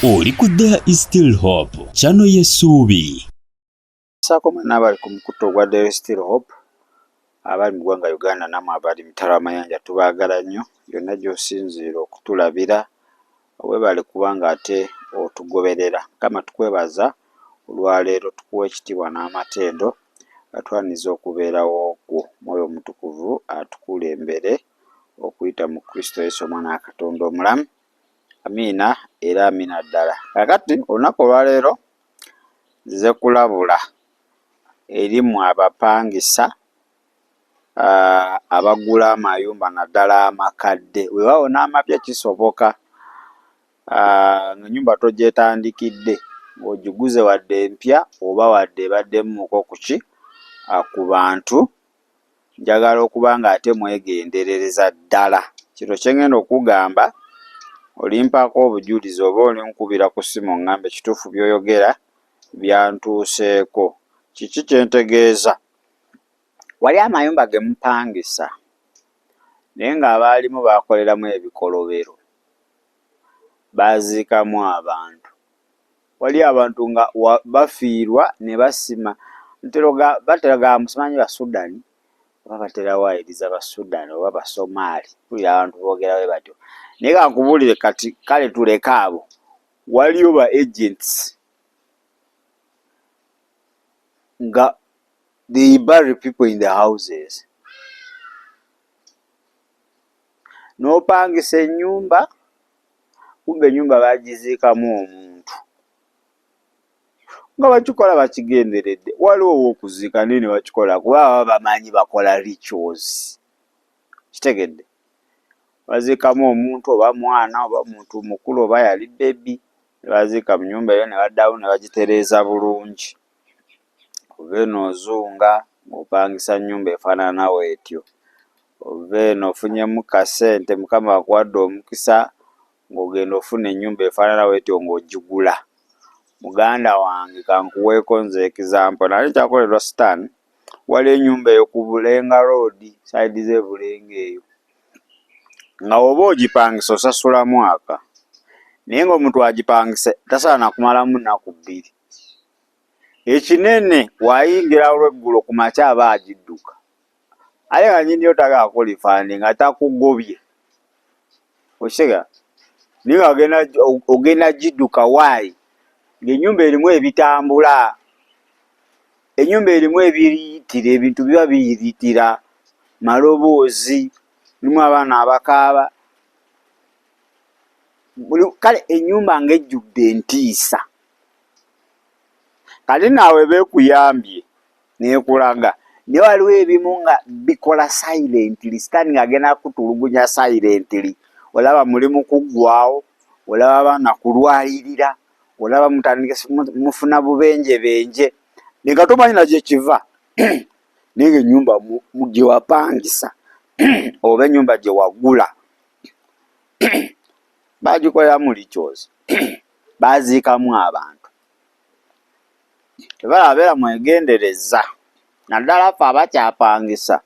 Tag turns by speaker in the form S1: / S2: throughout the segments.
S1: Oli ku There is Still Hope, channel y'essuubi.
S2: Saakoma n'abali ku mukutu ogwa There is Still Hope, abali mu ggwanga Uganda namwe abali mitala amayanja tubaagala nnyo, yonna gy'osinziira okutulabira weebale kubanga ate otugoberera. Kama tukwebaza olwaleero tukuwa ekitiibwa n'amatendo atwaniza okubeerawo ku Mwoyo Omutukuvu atukulembere okuyita mu Kristo Yesu omwana wa Katonda omulamu. Amiina era amiina ddala. Kakati olunaku olwaleero nzize kulabula erimu abapangisa abagula amayumba naddala amakadde. Weewaawo n'amapya kisoboka ennyumba togyetandikidde ng'ogiguze wadde empya oba wadde ebaddemmuko kuki ku bantu. Njagala okuba nga ate mwegenderereza ddala. Kino kye ngenda okugamba olimpako obujulizi oba olinkubira ku ssimu oŋŋambe ekituufu by'oyogera byantuuseeko. Kiki kye ntegeeza? Wali amayumba ge mupangisa naye ng'abaalimu baakoleramu ebikolobero, baaziikamu abantu. Wali abantu nga bafiirwa ne basima bateraga musimanyi Basudani oba batera waayiriza Basudani oba Basomaali, mpulira abantu boogera bwe batyo. Naye kankubuulire kati kale tuleke abo. Waliyo ba agents nga they bury people in the houses. N'opangisa ennyumba, kumbe ennyumba baagiziikamu omuntu. Nga bakikola bakigenderedde. Waliwo ow'okuziika naye ne bakikola kuba baba bamanyi bakola rituals. Kitegedde? Baziikamu omuntu oba mwana oba muntu mukulu oba yali bbebi, ne baziika mu nnyumba eyo ne baddawo ne bagitereeza bulungi. Ova eno ozunga ng'opangisa nnyumba efaanana bw'etyo. Ova eno ofunyemu kasente, Mukama akuwadde omukisa ng'ogenda ofuna ennyumba efaanana bw'etyo ng'ogigula. Muganda wange kankuweeko nze example. Nali kyakolerwa Stan, wali ennyumba eyo ku Bulenga Road, sayidi z'e Bulenga eyo. Nga oba ogipangisa osasula mwaka. Naye ng'omuntu agipangise tasaana kumalamu nnaku bbiri. Ekinene wayingira olw'eggulo ku makya aba agidduka. Ate nga nnyini yo tagala kulifaani nga takugobye. Okitegeera? Naye nga ogenda gidduka waayi. Ng'ennyumba erimu ebitambula. Ennyumba erimu ebiyitira, ebintu biba biyitira, maloboozi, mulimu abaana abakaaba. Kale ennyumba ng'ejjudde entiisa. Kale naawe beekuyambye n'ekulaga. Naye waliwo ebimu nga bikola silently, Stan ng'agenda kutulugunya silently. Olaba mulimu kuggwaawo, olaba abaana kulwalirira, olaba mufuna bubenjebenje. Ne nga tomanyi na gye kiva. Naye ng'ennyumba gye wapangisa oba ennyumba gye wagula baagikoleramu rituals. Baaziikamu abantu. Tebalabeera mwegendereza. Naddala ffe abakyapangisa.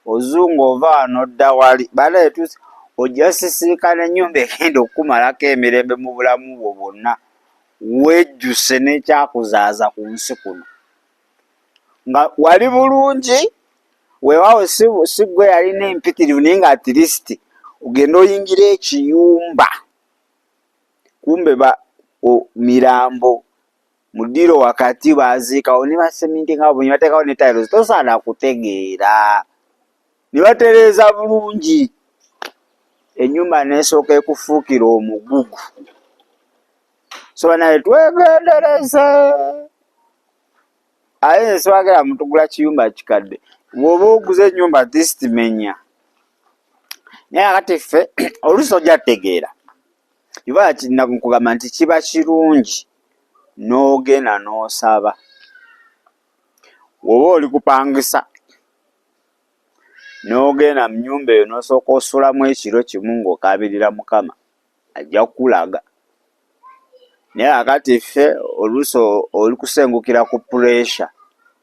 S2: Ozunga ova wano odda wali. Bala etuuse ojja sisinkana ennyumba egenda okukumalako emirembe mu bulamu bwo bwonna. Wejjuse n'ekyakuzaaza ku nsi kuno. Nga wali bulungi, weewaawo si ggwe yalina empitirivu naye nga at least ogenda oyingira ekiyumba. Kumbe mirambo mudiro wakati baaziikawo ne basemintinga bulungi, bateekawo ne tiles, tosaana kutegeera. Ne batereeza bulungi. Ennyumba n'esooka ekufuukira omugugu. So naye twegendereze. Ate sibaagala muntu gula kiyumba kikadde. Bw'oba oguze ennyumba at least menya. Naye kakati ffe oluusi ojja tegeera. Kiba nkugamba nti kiba kirungi n'ogenda n'osaba. Bw'oba oli kupangisa n'ogenda mu nnyumba eyo n'osooka osulamu ekiro kimu ng'okaabirira Mukama, ajja kukulaga. Naye kakati ffe oluusi oli kusengukira ku pressure.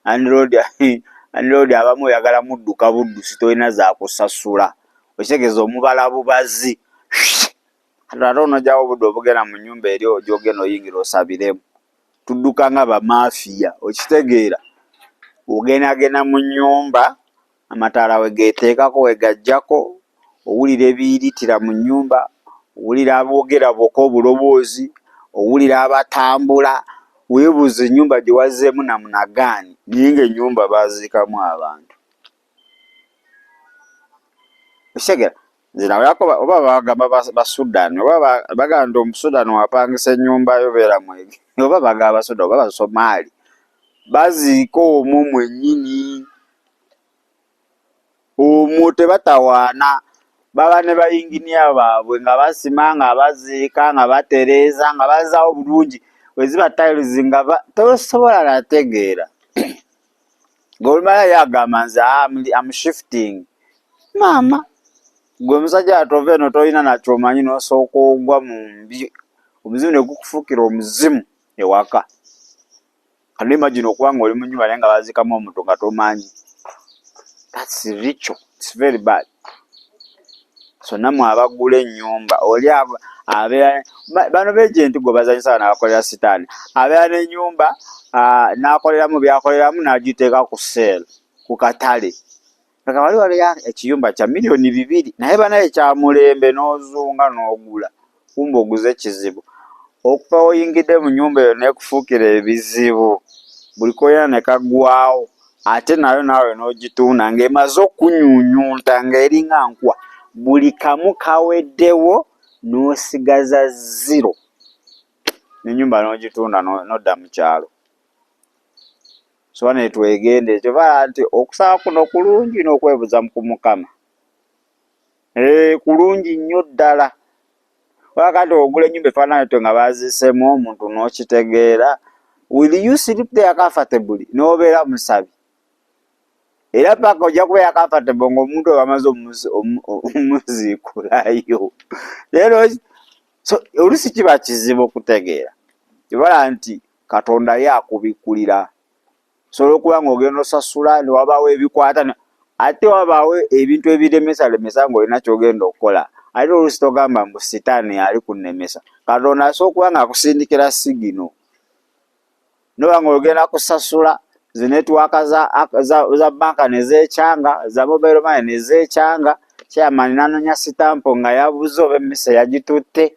S2: Landlord abamu oyagala mudduka buddusi tolina za kusasula. Okitegeza omubala bubazi. ate onojjawo obudde obugenda mu nnyumba eri gy'ogenda oyingira osabiremu. Tudduka nga bamafiya, okitegeera. Ogendagenda mu nnyumba, amataala we geeteekako we gajjako, owulira ebiyitira mu nnyumba, owulira aboogera bokka obuloboozi, owulira abatambula, weebuuza ennyumba gye wazzeemu namunagaani, naye ng'ennyumba baaziikamu abantu. Okitegeera? Nze nawulirako oba bagamba Basudaani, oba bagamba nti Omusudaani wapangisa ennyumba yo beera mwege, oba bagamba Basudaani oba Basomaali, baziika omwo mwennyini. Omwo tebatawaana, baba ne bayinginiya baabwe nga basima, nga baziika, nga batereeza, nga bazaawo bulungi. Bwe ziba tayiruzi nga tosobola nategeera. Ng'olumala ye agamba nze am shifting. Maama, gwe musajja atova eno tolina nakyomanyi n'osooka ogwa mu mbi. Omuzimu ne gukufuukira omuzimu ewaka. Kano imagine okuba ng'oli mu nnyumba naye nga baziikamu omuntu nga tomanyi. That's ritual. It's very bad. So namwe abagula ennyumba oli abeera bano b'ejenti gwe bazanyisa n'abakolera sitaani. Abeera n'ennyumba n'akoleramu byakoleramu n'agiteeka ku sale, ku katale. Kaka wali ekiyumba kya milioni 2 naye banaye kya mulembe n'ozunga n'ogula. Kumbe oguze kizibu. Okuva oyingidde mu nnyumba eyo n'ekufuukira ebizibu. Buli koyana ne kaggwawo. Ate nayo naawe n'ogitunda ng'emaze okunyuunyunta ng'eringa nkwa. Buli kamu kaweddewo n'osigaza 0. N'ennyumba n'ogitunda n'odda mu kyalo. So wane twegende kyova nti okusaba kuno kulungi n'okwebuza ku Mukama. Kulungi nnyo ddala. Wakati ogula ennyumba efaananyi nga baazisemu omuntu n'okitegeera. Will you sleep there comfortably? N'obeera musabi. Era paka ojja kubeera comfortable ng'omuntu oyo amaze omuziikulayo. Leero so oluusi kiba kizibu okutegeera. Kibala nti Katonda ye akubikkulira. Sobola okuba ng'ogenda osasula ne wabaawo ebikwata ate wabaawo ebintu ebiremesalemesa ng'olina ky'ogenda okukola. Ate oluusi togamba mbu sitaani ali kunnemesa. Katonda asobola okuba ng'akusindikira sigino. Noba ng'ogenda kusasula zi netiwaaka za banka ne zeekyanga, za mobile money ne zeekyanga, chairman n'anoonya sitampo nga yabuze oba emmese yagitutte.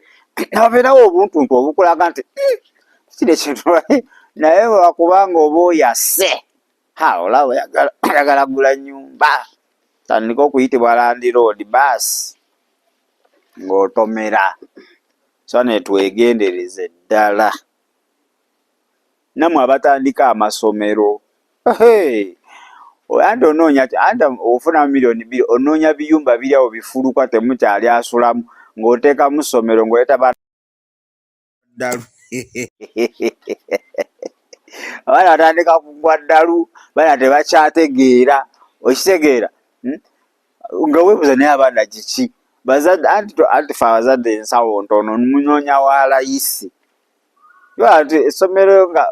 S2: Wabeerawo obuntuntu obukulaga nti kiri ekintu naye lwakubanga oba oyase olaba oyagala gula nnyumba tandika okuyitibwa landiroodi baasi ng'otomera. So netwegendereze ddala. Namwe abatandika amasomero anti onoonya anti ofuna milioni 2 onoonya biyumba biri awo bifuluka temukyali asulamu ng'oteekamu ssomero ng'oleta ddalu. Abaana batandika kugwa ddalu, baana tebakyategeera. Okitegeera? Nga weebuuza naye abaana kiki? Bazadde anti fe abazadde ensawo ntono munoonya wa layisi. Yola nti essomero nga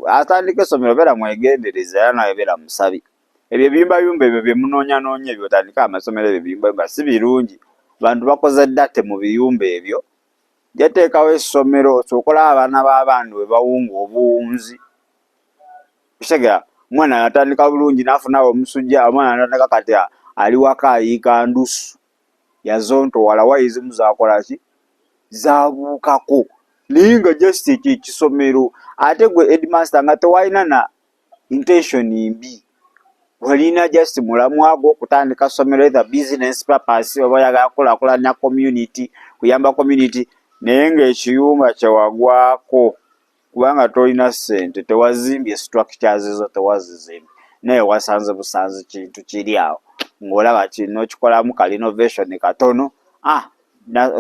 S2: atandika essomero beera mwegendereza era nawe beera musabi. Ebyo ebyumbayumba ebyo bye munoonyanoonya ebyo otandika amasomero ebyo ebyumbayumba si birungi. Abantu bakoze ddate mu biyumba ebyo. Jateekawo essomero kyokola abaana b'abantu bwe bawunga obuwunzi. Kitegeera? Omwana atandika bulungi n'afuna omusujja, omwana natandika kati ali waka ayiika ndusu. Yazontowala wayizimu zaakola ki? Zaabuukako. Naye nga just ekisomero ate gwe headmaster nga tewalina na intention mbi. Walina just mulamwa gwo kutandika ssomero either business purpose oba oyagala kukulaakulanya community, kuyamba community, naye ng'ekiyumba kyewagwako kubanga tolina ssente tewazimbye structures ezo tewazizimba. Naye wasanze busanze kintu kiri awo ng'olaba kino okikolamu ka renovation katono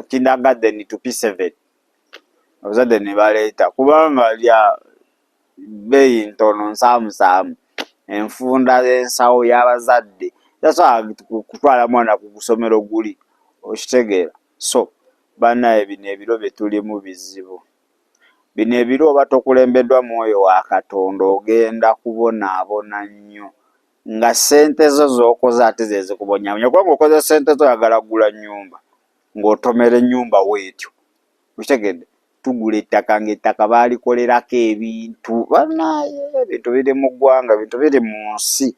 S2: kindergarten to P7 abazadde ne baleeta kubanga lya bbeeyi ntono nsaamusaamu enfunda z'ensawo y'abazadde tasobola kutwala mwana ku kusomero guli okitegeera. So bannaye bino ebiro bye tulimu bizibu. Bino ebiro oba tokulembeddwa mwoyo wa Katonda ogenda kubonaabona nnyo nga ssente zo z'okoze ate ze zikubonyaabonya kubanga okoze ssente zo oyagala kugula nnyumba. ng'otomera ennyumba bw'etyo. Okitegedde? Tugula ettaka ng'ettaka baalikolerako ebintu. Bannaaye ebintu biri mu ggwanga, ebintu biri mu nsi.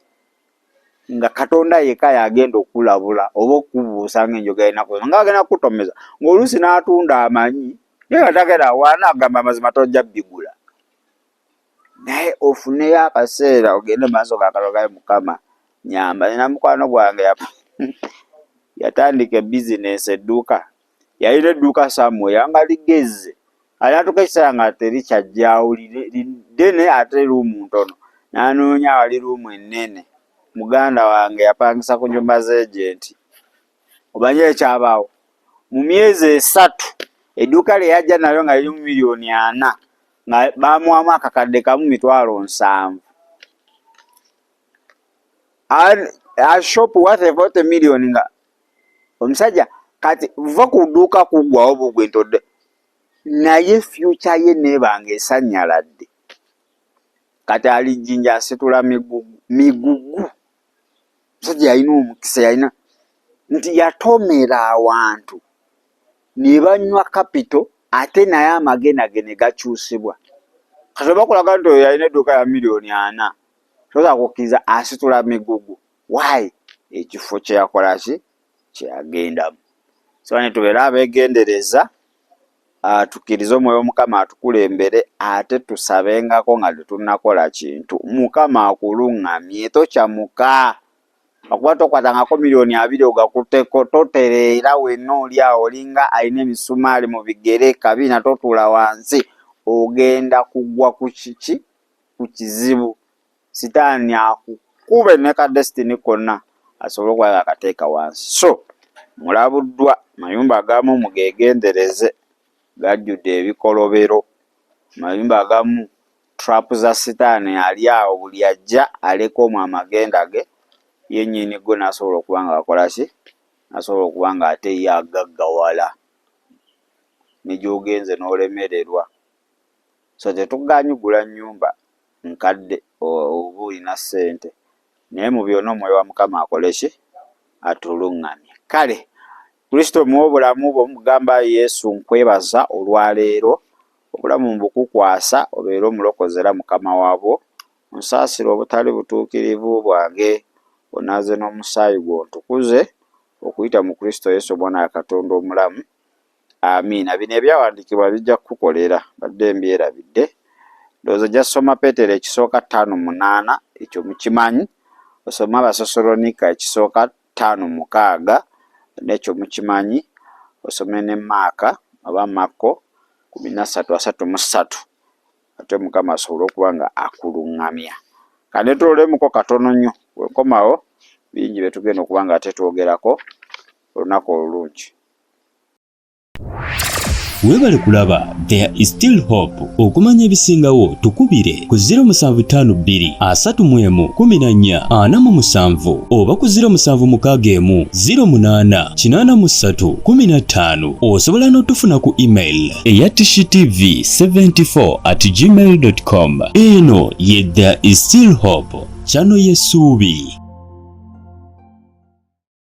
S2: Nga Katonda yekka yagenda okulabula oba okubuusa ng'enjoga erinaku ng'agenda kukutomeza. Ng'oluusi n'atunda amanyi naye nga tagenda waana agamba amazima tojja bigula. Naye ofuneyo akaseera ogende maaso ga Katonda Mukama nyamba. Nina mukwano gwange yatandika bizinesi edduuka. Yalina edduuka somewhere nga ligezze. Alatuuka ekiseera nga terikyajjaawo ddene ate luumu ntono. N'anoonya wali luumu ennene. Muganda wange yapangisa ku nyumba z'ejenti. Omanyi ekyabaawo? Mu myezi 3 edduuka lye yajja nalyo nga liri mu miliyoni 4 nga baamuwamu akakadde kamu 7,000. A shop worth 40 million nga omusajja kati va ku dduuka kuggwawo bugwe ntodde. Naye future ye neebanga esanyaladde. Kati alijjinja asitula migugu. Omusajja yalina omukisa, yalina nti yatomera awantu ne banywa kapito ate naye amagena gene gakyusibwa. Kati oba kulaga nti oyo yalina edduuka ya miliyoni 4 toza kukkiriza asitula migugu. Why? Ekifo kye yakola ki kyeyagendamu. So ne tubeere abeegendereza, tukkirize Omwoyo Mukama atukulembere ate tusabengako nga tetunnakola kintu. Mukama akuluŋŋamye tokyamuka. Akuba tokwatangako miliyoni 2 ogakuteko totereera wenna oli awo olinga alina emisumaali mu bigere kabina totuula wansi. Ogenda kugwa ku kiki? Ku kizibu. Sitaani akukube ne ka destiny konna asobole okuba akateeka wansi. So mulabuddwa mayumba agamu mugeegendereze gajjudde ebikolobero. Mayumba agamu trap za sitaani ali awo buli ajja aleka omwo amagenda ge. Yennyini gwe n'asobola okuba nga akola ki? Asobola okuba nga ate ye agaggawala ne gy'ogenze n'olemererwa. So tetuganyugula nnyumba nkadde oba olina ssente. Naye mu byonna Omwoyo wa Mukama akole ki? Atuluŋŋamye. Kale Kristo muwe obulamu bw'omugamba Yesu nkwebaza olwaleero. Obulamu mbukukwasa obeere omulokozi era Mukama waabwo. Onsaasire obutali butuukirivu bwange. Onaaze n'omusaayi gwo ntukuze okuyita mu Kristo Yesu Omwana wa Katonda omulamu. Amiina. Bino ebyawandiikibwa bijja kukukolera badde mbyerabidde. Ndowooza ojja kusoma Peetero ekisooka 5:8 ekyo mukimanyi. Osoma Abasosolonika ekisooka 5:6 n'ekyo mukimanyi. Osome ne Maaka oba Makko 13:33 ate Mukama asobole okuba nga akuluŋŋamya. Kane tulolemuko katono nnyo wekomawo bingi betugenda okuba nga ate twogerako olunaku olulungi.
S1: Weebale kulaba There is Still Hope. Okumanya ebisingawo tukubire ku 075 31 14 47 oba ku 076 08 83 15. Osobola n'otufuna ku email eya tshitv74@gmail.com. Eno ye There is Still Hope, channel y'essuubi.